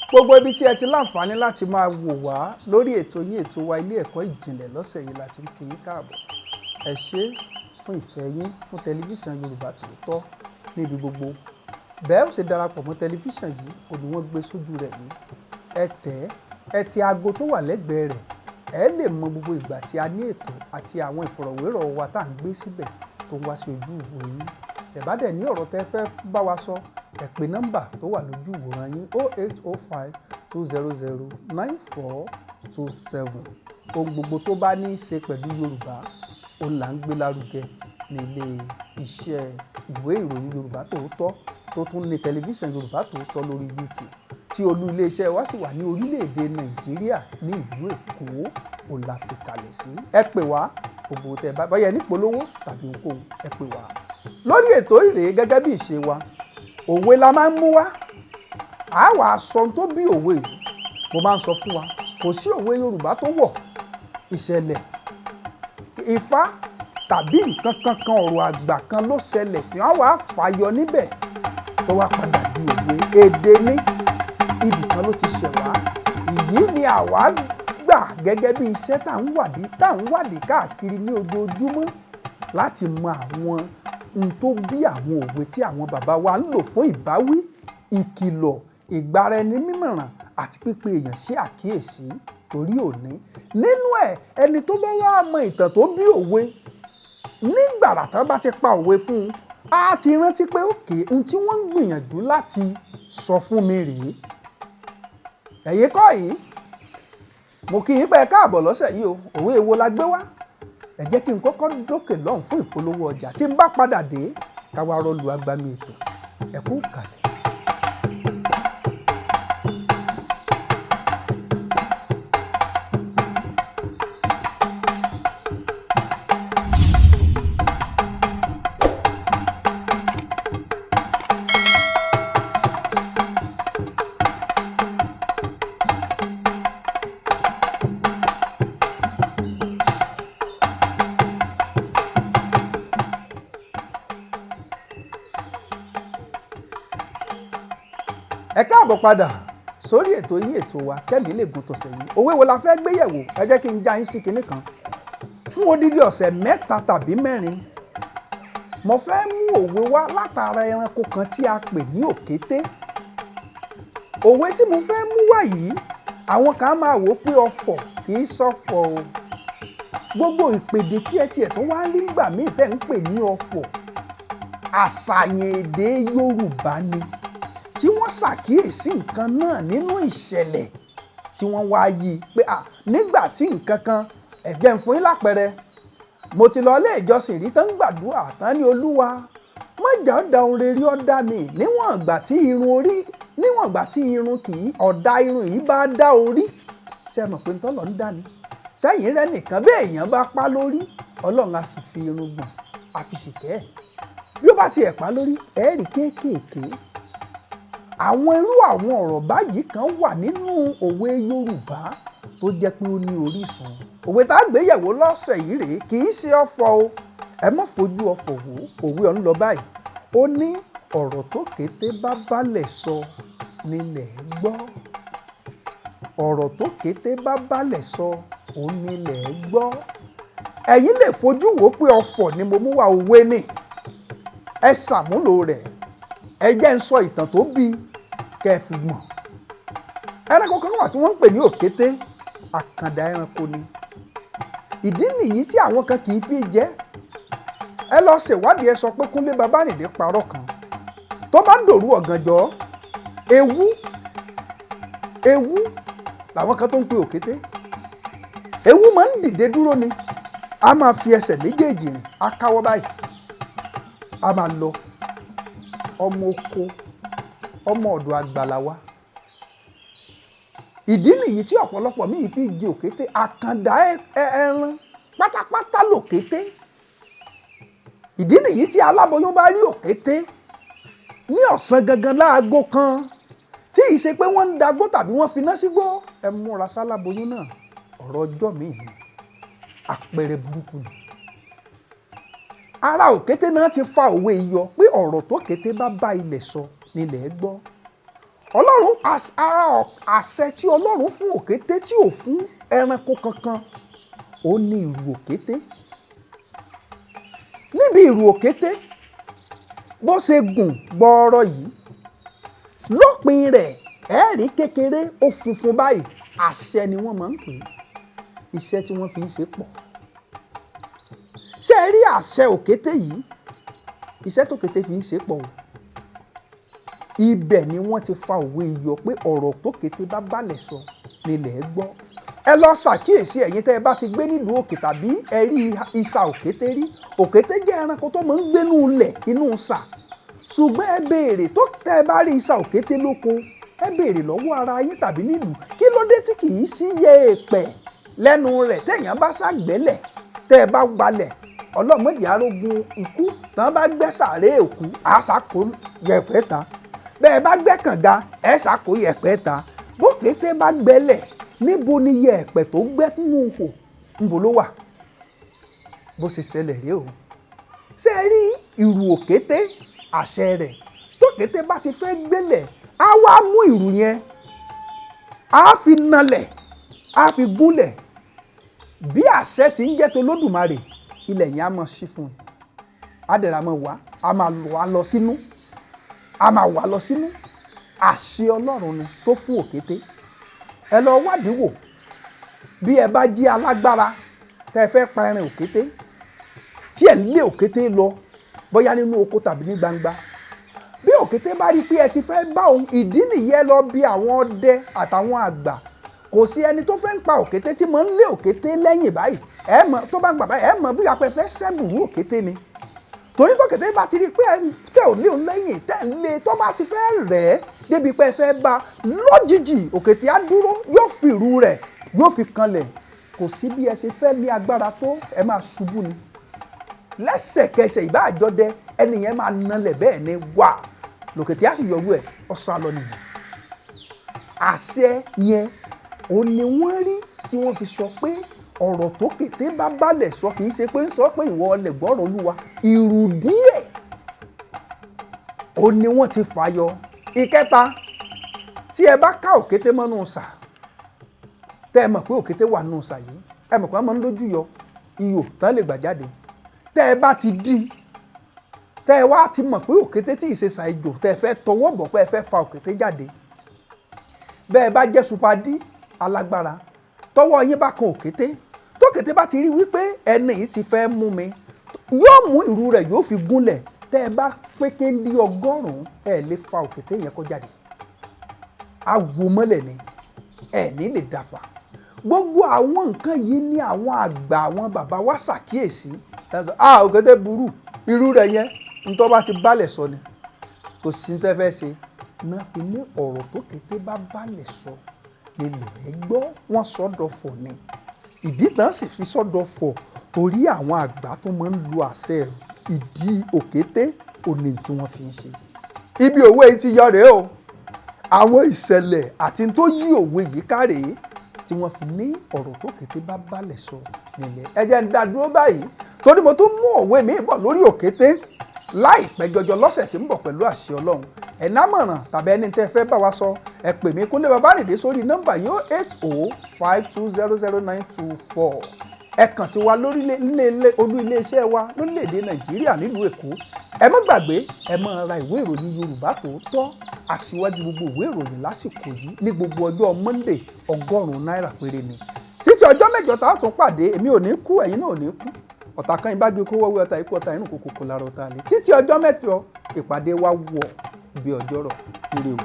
gbogbo ibi tí ẹ ti láǹfààní láti máa wò wá lórí ètò yín ètò wa ilé ẹ̀kọ́ ìjìnlẹ̀ lọ́sẹ̀ yìí láti ń kí yín káàbọ̀. Ẹ ṣé fún ìfẹ́ yín fún tẹlifíṣàn Yorùbá Tòótọ́ níbi gbogbo. Bẹ́ẹ̀ ó ṣe darapọ̀ mọ́ tẹlifíṣàn yìí kò ní wọ́n gbé sójú rẹ̀ yìí. Ẹ tẹ aago tó wà lẹ́gbẹ̀ẹ́ rẹ̀. Ẹ lè mọ gbogbo ìgbà tí a ní ètò àti àwọn ìfọ̀rọ̀wérọ̀ wa tá à ń gbé síbẹ̀ tó ń wá sí ojú ìwò yín. Ẹ bá dẹ̀ ní ọ̀rọ̀ tẹ́ fẹ́ bá wa sọ, ẹ pè nọ́mbà tó wà lójú ìwòran yín 0805 200 9427. Ohun gbogbo tó bá ní í ṣe pẹ̀lú Yorùbá òun là ń gbé lárugẹ ní ilé iṣẹ́ ìwé ìròyìn Yorùbá Tòótọ́ tó tún ní tẹlifíṣàn Yorùbá Tòótọ́ lórí YouTube tí olú iléeṣẹ́ wa sì wà ní orílẹ̀-èdè Nàìjíríà ní ìlú Èkó òun la fi kalẹ̀ sí. Ẹ pè wá gbogbo tẹ́ bá báyẹ̀ ní polówó tàbí ohunkóhun ẹ pè wá. Lórí ètò ìrèé gẹ́gẹ́ bí ìṣe wa, òwe la máa ń mú wá. A wà sọ tó bí òwe yìí. Mo máa ń sọ fún wa, kò sí òwe Yorùbá tó wọ̀ ìṣẹ̀lẹ̀ ifá tàbí nǹkan kankan ọ̀rọ̀ àgbà kan ló ṣẹlẹ̀ tí wọ́n wá fàyọ níbẹ̀ tó wá padà di òwe. Èdè ní ibì kan ló ti ṣẹ̀ wá. Èyí ni àwa gbà gẹ́gẹ́ bí iṣẹ́ tá ń wádìí káàkiri ní ojoojúmọ́ láti mọ àwọn ohun tó bí àwọn òwe tí àwọn bàbá wa ń lò fún ìbáwí, ìkìlọ̀, ìgbaraẹnimímọ̀ràn àti pípe èèyàn sí àkíyèsí torí òní. Nínú ẹ̀, ẹni tó bá wá mọ ìtàn tó bí òwe nígbàrà tán bá ti pa òwe fún un, á ti rántí pé òkè ohun tí wọ́n ń gbìyànjú láti sọ fún mi rèé. Ẹ̀yin kọ́ yìí, mo kí yín pé ẹ káàbọ̀ lọ́sẹ̀ yìí o. Òwe èwo la gbé wá? Ẹ jẹ́ kí n kọ́kọ́ dókè lọ́hùn fún ìpolówó ọjà. Tí n bá padà dé, ká wá rọ́ọ̀lù agbami ètò. Ẹ kú kàlẹ̀. Ẹ káàbọ̀ padà sórí ètò yín ètò wa Kẹ́mi lè gùn tọ̀sẹ̀ yìí. Òwe wo la fẹ́ gbé yẹ̀wò? Ẹ jẹ́ kí n já yín sí kinní kan. Fún odidi ọ̀sẹ̀ 3 tàbí 4, mo fẹ́ mú òwe wá látara ẹranko kan tí a pè ní òkété. Òwe tí mo fẹ́ mú wá yìí, àwọn kan máa wò pé ọ̀fọ̀ kì í ṣọ̀fọ̀ o. Gbogbo ìpèdè tí ẹ tiẹ̀ tó wá rí gbà míì tẹ́ ń pè ní ọ̀fọ̀, àṣàyàn èdè Yorùbá ni tí wọ́n ṣàkíyèsí nǹkan náà nínú ìṣẹ̀lẹ̀ tí wọ́n wá yí pé nígbà tí nǹkan kan ẹ̀jẹ̀ ń fún yín lápẹẹrẹ. Mo ti lọ ilé ìjọsìn rí tán gbàdúrà tán ní Olúwa má jà ọ̀dà orere ọ̀dà mi níwọ̀n ìgbà tí irun kì í ọ̀dà irun yìí bá dá orí. Ṣé ẹ mọ̀ pé ntọ́lọ̀ ń dá ni? Sẹ́yìn rẹ nìkan bí èèyàn bá pa lórí, Ọlọ́run á sì fi irun gbọ̀n àfiṣìkẹ́ ẹ̀. Bí ó bá tiẹ̀ pa lórí, ẹ̀ẹ́rì kéékèèké. Àwọn ọ̀rọ̀ báyìí kan wà nínú òwe Yorùbá tó jẹ́ pé ó ní orísun. Òwe tá a gbé yẹ̀wò lọ́sẹ̀ yìí rèé, kì í ṣe ọ̀fọ̀ o. Ẹ má fojú ọ̀fọ̀ wò. Òwe ọ̀hún lọ báyìí. Ó ní ọ̀rọ̀ tó kété bá bálẹ̀ sọ nílẹ̀ gbọ́. Ọ̀rọ̀ tó kété bá bálẹ̀ sọ òun nílẹ̀ gbọ́. Ẹ̀yin lè fojú wò pé ọ̀fọ̀ ni mo mú wá, òwe ni. Ẹ ṣàmúlò rẹ̀. Ẹ jẹ́ ń sọ ìtàn tó bí kẹfì mọ̀. Ẹranko kan wà tí wọ́n ń pè ní òkété. Àkàndá ẹranko ni. Ìdí nìyí tí àwọn kan kì í fi jẹ. Ẹ lọ ṣèwádìí, ẹ sọ pé Kúnlé Babárìndé parọ́ kan. Tó bá dòru ọ̀gànjọ́, ewu làwọn kan tó ń pe òkété. Ewu máa ń dìde dúró ni. A máa fi ẹsẹ̀ méjèèjì rìn, a káwọ́ báyìí. A máa lọ. Ọmọ oko, ọmọ ọ̀dọ̀ àgbàlá wa. Ìdí nìyí tí ọ̀pọ̀lọpọ̀ míì fi jẹ òkété. Àkàndá ẹran pátápátá lòkété. Ìdí nìyí tí aláboyún bá rí òkété ní ọ̀sán gangan láago kan tí ì ṣe pé wọ́n ń dagbó tàbí wọ́n finá sígbó, ẹ múra sáláboyún náà. Ọ̀rọ̀ ọjọ́ míì ni. Àpẹẹrẹ burúkú ni. Ara òkété náà ti fa òwe yọ pé ọ̀rọ̀ tó kété bá bá ilẹ̀ sọ nílẹ̀ gbọ́. Ọlọ́run ara àṣẹ tí Ọlọ́run fún òkété tí ò fún ẹranko kankan ó ní ìrù òkété. Níbi ìrù òkété bó ṣe gùn gbọọrọ yìí, lópin rẹ̀ ẹ̀rí kékeré ó funfun báyìí, àṣẹ ni wọ́n máa ń pè é. Iṣẹ́ tí wọ́n fi ń ṣe pọ̀. Ṣé ẹ rí àṣẹ òkété yìí? Iṣẹ́ tó kété fi ń ṣe pọ̀ o. Ibẹ̀ ni wọ́n ti fa òwe yọ pé ọ̀rọ̀ tó kété bá balẹ̀ sọ nílẹ̀ gbọ́. Ẹ lọ ṣàkíyèsí ẹ̀yin tẹ́ ẹ bá ti gbé nílùú òkè tàbí ẹ rí isà òkété rí. Òkété jẹ́ ẹranko tó máa ń gbénú ilẹ̀ inú isà. Ṣùgbọ́n ẹ béèrè tó tẹ́ ẹ bá rí isà òkété lóko, ẹ béèrè lọ́wọ́ ara yín tàbí nílùú, kí ló dé tí kì í sí yẹ̀ẹ̀pẹ̀ lẹ́nu rẹ̀ téèyàn bá ṣàgbélẹ̀ tẹ́ ẹ bá gbalẹ̀ ọlọ́mọdé arógun ikú tán bá gbẹ́ sàárè òkú àṣàkó yẹ̀pẹ̀ ta, bẹ́ẹ̀ bá gbẹ́ kànga ẹ̀ ṣàkó yẹ̀pẹ̀ ta. Bókété bá gbẹ́lẹ̀ níbo ni yẹ̀pẹ̀ tó gbẹ́ nínú ihò níbo ló wà? Bó ṣe ṣẹlẹ̀ rí o. Ṣé ẹ rí ìrù òkété àṣẹ rẹ̀ tókété bá ti fẹ́ gbélẹ̀ á wá mú ìrù yẹn á fi nalẹ̀ á fi gúnlẹ̀. Bí àṣẹ ti ń jẹ́ t'Olódùmarè, ilẹ̀ yẹn á máa ṣí fún un. Adẹ̀rà máa wá, a máa wà lọ sínú, a máa wà lọ sínú. Àṣẹ Ọlọ́run ni tó fún òkété. Ẹ lọ wádìí wò, bí ẹ bá jí alágbára tẹ́ ẹ fẹ́ pa ẹran òkété, tí ẹ ń lé òkété lọ bóyá nínú oko tàbí ní gbangba, bí òkété bá rí pé ẹ ti fẹ́ bá òun, ìdí nìyẹn lọ bí àwọn ọdẹ àtàwọn àgbà. Kò sí ẹni tó fẹ́ ń pa òkété tí mo ń lé òkété lẹ́yìn báyìí. Ẹ mọ̀ tó bá ń gbà báyìí, ẹ mọ̀ bóyá pé fẹ́ sẹ́bùrú òkété ni. Torí tókété bá ti rí pé tẹ́ ò lé òun lẹ́yìn, tẹ́ ń lé tó bá ti fẹ́ rẹ̀ ẹ́ débi pé ẹ fẹ́ bá lójijì, òkété á dúró, yóò fi ìrù rẹ̀ yóò fi kanlẹ̀. Kò sí bí ẹ ṣe fẹ́ ní agbára tó, ẹ máa ṣubú ni. Lẹ́sẹ̀kẹsẹ̀ ìbá àjọdẹ ẹni yẹn máa nalẹ̀ bẹ́ẹ̀ ni wà. Lòkété á sì yọrú ẹ̀ ọ̀sán lọ nìyẹn. Àṣẹ yẹn ó ní wọ́n rí tí wọ́n fi sọ pé ọ̀rọ̀ tó kété bá balẹ̀ sọ, kì í ṣe pé ń sọ pé ìwọ ọlẹ̀ gbọ́rọ̀ Olúwa. Ìrù díẹ̀ ó ní wọ́n ti fàyọ. Ìkẹta, tí ẹ bá ká òkété mọ́nú sà, tẹ́ ẹ mọ̀ pé òkété wà nínú sà yìí, ẹ mọ̀ pé wọ́n máa ń lójú yọ ihò tán lè gbà jáde. Tẹ́ ẹ bá ti dí, tẹ́ ẹ wá ti mọ̀ pé òkété tí ìṣesà ejò tẹ́ ẹ fẹ́ tọwọ́ bọ̀ pé ẹ fẹ́ fa òkété jáde. Bẹ́ẹ̀ bá jẹ́ supadi alágbára, tọwọ́ yín bá kan òkété, tókété bá ti rí wípé ẹni yìí ti fẹ́ mú mi, yóò mú ìrù rẹ̀ yóò fi gúnlẹ̀. Tẹ́ ẹ bá pété ní 100, ẹ lè fa òkété yẹn kó jáde. Awo mọ́lẹ̀ ni, ẹ ní lè dàfà. Gbogbo àwọn nǹkan yìí ní àwọn àgbà àwọn bàbá wa ṣàkíyèsí. Òkété burú, ìrù rẹ̀ yẹn ntọ́ bá ti balẹ̀ sọ ni, kò sí ní tẹ́ fẹ́ ṣe. Náà fi ní ọ̀rọ̀ tó kété bá balẹ̀ sọ nílẹ̀ gbọ́, wọ́n sọ́dọ̀fọ̀ ni. Ìdí tán sì fi sọ́dọ̀fọ̀ torí àwọn àgbà tó máa ń lu àṣẹ ìdí òkété òní tí wọ́n fi ń ṣe. Ibi òwe yìí ti yọ rèé o. Àwọn ìṣẹ̀lẹ̀ àti tó yí òwe yìí kárèé tí wọ́n fi ní ọ̀rọ̀ tó kété bá balẹ̀ sọ nílẹ̀. Ẹ jẹ́ ń dá dúró báyìí torí mo tún mú òwe mi bọ̀ lórí òkété láìpẹ́ jọjọ lọ́sẹ̀ tí ń bọ̀ pẹ̀lú àṣẹ Ọlọ́run. Ẹ námọ̀ràn tàbí ẹni tẹ́ fẹ́ bá wa sọ, ẹ pè mí Kúnlé Babárìndé sórí nọ́mbà yìí 08052000924. Ẹ kàn sí wa lórí olú iléeṣẹ́ wa lórílẹ̀‐èdè Nàìjíríà nílùú Èkó. Ẹ má gbàgbé, ẹ máa ra ìwé ìròyìn Yorùbá Tòótọ́, aṣíwájú gbogbo ìwé ìròyìn lásìkò yìí ní gbogbo ọjọ́ Monday £100 péré ni. Títí ọjọ́ mẹ́jọ tá a tún pàdé, èmi ò ní kú, ẹ̀yin náà ò ní kú. Ọ̀tá kan ìbágbé kó wọ́wé ọ̀tá ikú ọ̀tá inú kòkòkò lára ọ̀tá lé. Títí ọjọ́ mẹ́jọ ìpàdé wa wọ̀ bí ọjọ́rọ̀. Ire o.